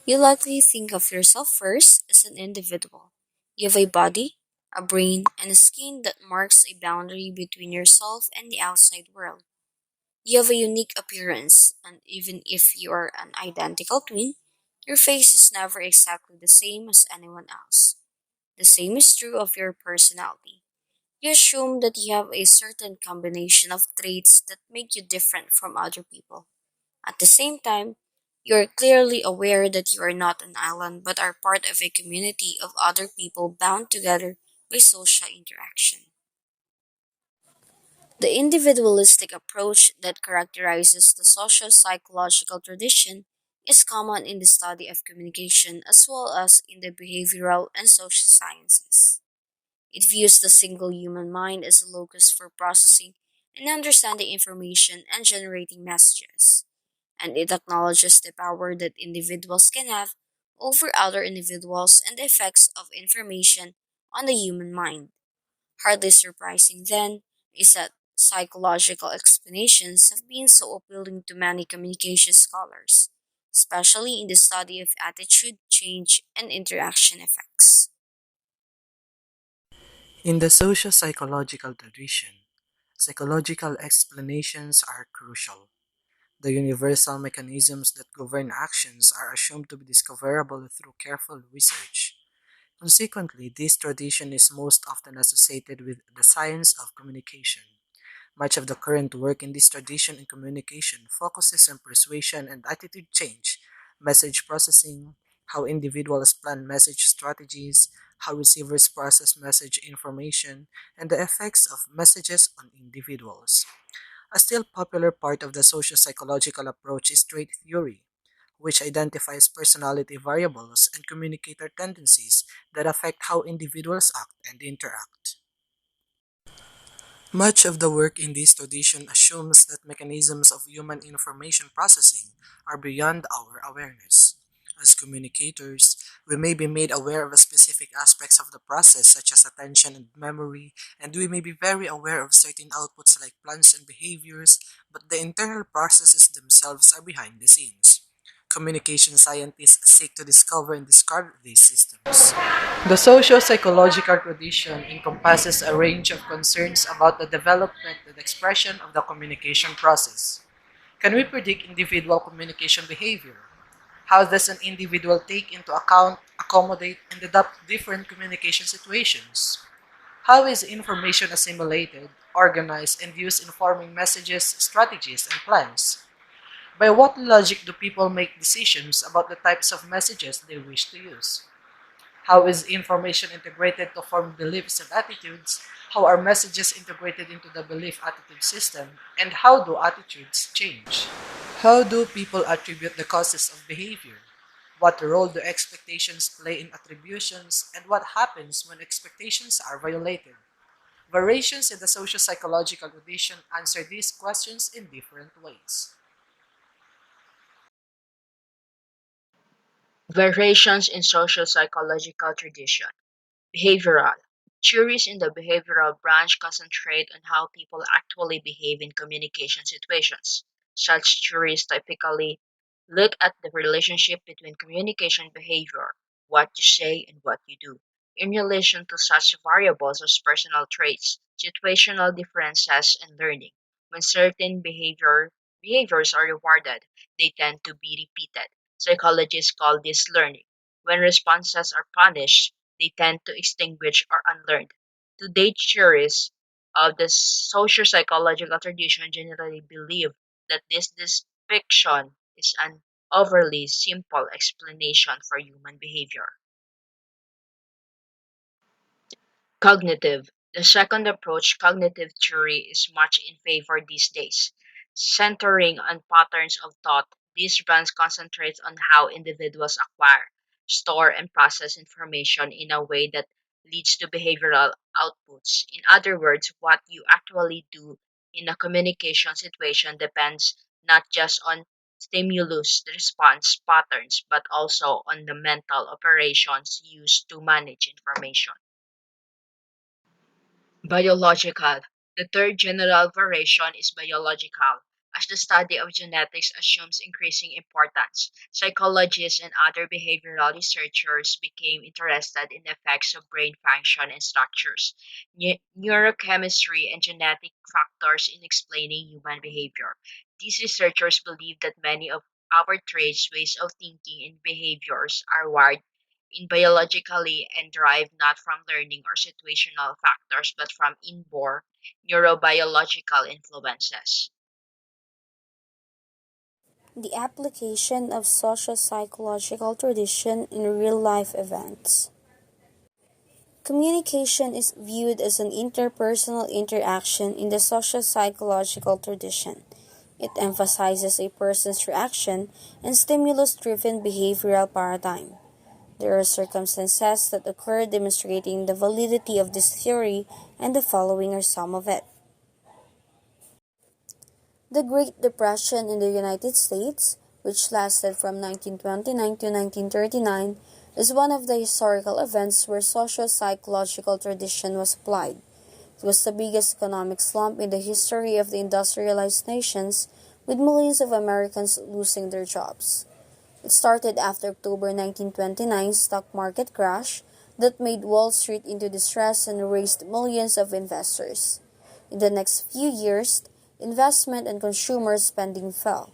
You likely think of yourself first as an individual. You have a body, a brain, and a skin that marks a boundary between yourself and the outside world. You have a unique appearance, and even if you are an identical twin, your face is never exactly the same as anyone else. The same is true of your personality. You assume that you have a certain combination of traits that make you different from other people. At the same time, you are clearly aware that you are not an island but are part of a community of other people bound together by social interaction. The individualistic approach that characterizes the socio-psychological tradition is common in the study of communication as well as in the behavioral and social sciences. It views the single human mind as a locus for processing and understanding information and generating messages, and it acknowledges the power that individuals can have over other individuals and the effects of information on the human mind. Hardly surprising, then, is that psychological explanations have been so appealing to many communication scholars, especially in the study of attitude change and interaction effects. In the socio-psychological tradition, psychological explanations are crucial. The universal mechanisms that govern actions are assumed to be discoverable through careful research. Consequently, this tradition is most often associated with the science of communication. Much of the current work in this tradition in communication focuses on persuasion and attitude change, message processing, how individuals plan message strategies, how receivers process message information, and the effects of messages on individuals. A still popular part of the socio-psychological approach is trait theory, which identifies personality variables and communicator tendencies that affect how individuals act and interact. Much of the work in this tradition assumes that mechanisms of human information processing are beyond our awareness. As communicators, we may be made aware of specific aspects of the process, such as attention and memory, and we may be very aware of certain outputs like plans and behaviors, but the internal processes themselves are behind the scenes. Communication scientists seek to discover and describe these systems. The socio-psychological tradition encompasses a range of concerns about the development and expression of the communication process. Can we predict individual communication behavior? How does an individual take into account, accommodate, and adapt different communication situations? How is information assimilated, organized, and used in forming messages, strategies, and plans? By what logic do people make decisions about the types of messages they wish to use? How is information integrated to form beliefs and attitudes? How are messages integrated into the belief attitude system? And how do attitudes change? How do people attribute the causes of behavior? What role do expectations play in attributions? And what happens when expectations are violated? Variations in the socio-psychological tradition answer these questions in different ways. Variations in social psychological tradition. Behavioral. Theories in the behavioral branch concentrate on how people actually behave in communication situations. Such theories typically look at the relationship between communication behavior, what you say and what you do, in relation to such variables as personal traits, situational differences, and learning. When certain behaviors are rewarded, they tend to be repeated. Psychologists call this learning. When responses are punished, they tend to extinguish or unlearn. Today, theorists of the social psychological tradition generally believe that this depiction is an overly simple explanation for human behavior. Cognitive. The second approach, cognitive theory, is much in favor these days. Centering on patterns of thought, this branch concentrates on how individuals acquire, store, and process information in a way that leads to behavioral outputs. In other words, what you actually do in a communication situation depends not just on stimulus response patterns, but also on the mental operations used to manage information. Biological. The third general variation is biological. As the study of genetics assumes increasing importance, psychologists and other behavioral researchers became interested in the effects of brain function and structures, neurochemistry, and genetic factors in explaining human behavior. These researchers believe that many of our traits, ways of thinking, and behaviors are wired in biologically and derived not from learning or situational factors but from inborn neurobiological influences. The application of socio-psychological tradition in real-life events. Communication is viewed as an interpersonal interaction in the socio-psychological tradition. It emphasizes a person's reaction and stimulus-driven behavioral paradigm. There are circumstances that occur demonstrating the validity of this theory, and the following are some of it. The Great Depression in the United States, which lasted from 1929 to 1939, is one of the historical events where socio-psychological tradition was applied. It was the biggest economic slump in the history of the industrialized nations, with millions of Americans losing their jobs. It started after October 1929's stock market crash that made Wall Street into distress and raised millions of investors. In the next few years, investment and consumer spending fell,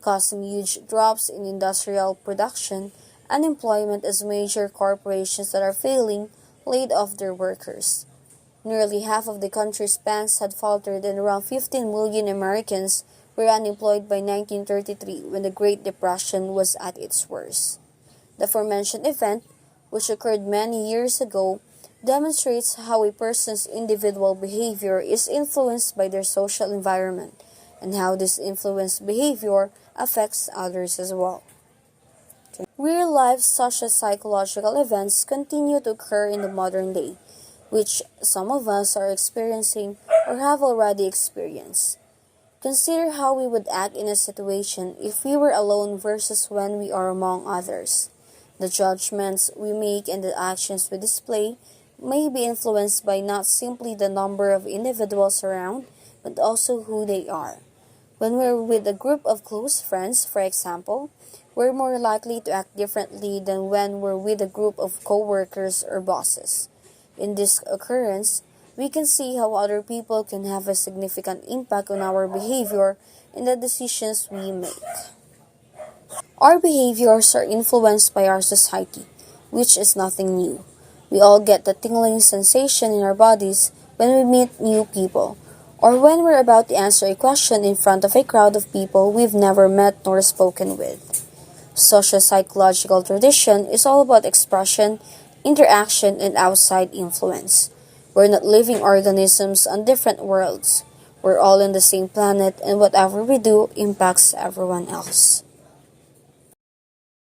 causing huge drops in industrial production and employment as major corporations that are failing laid off their workers. Nearly half of the country's banks had faltered, and around 15 million Americans were unemployed by 1933 when the Great Depression was at its worst. The aforementioned event, which occurred many years ago, demonstrates how a person's individual behavior is influenced by their social environment and how this influenced behavior affects others as well. Real-life socio-psychological events continue to occur in the modern day, which some of us are experiencing or have already experienced. Consider how we would act in a situation if we were alone versus when we are among others. The judgments we make and the actions we display may be influenced by not simply the number of individuals around, but also who they are. When we're with a group of close friends, for example, we're more likely to act differently than when we're with a group of coworkers or bosses. In this occurrence, we can see how other people can have a significant impact on our behavior and the decisions we make. Our behaviors are influenced by our society, which is nothing new. We all get the tingling sensation in our bodies when we meet new people, or when we're about to answer a question in front of a crowd of people we've never met nor spoken with. Socio-psychological tradition is all about expression, interaction, and outside influence. We're not living organisms on different worlds. We're all on the same planet, and whatever we do impacts everyone else.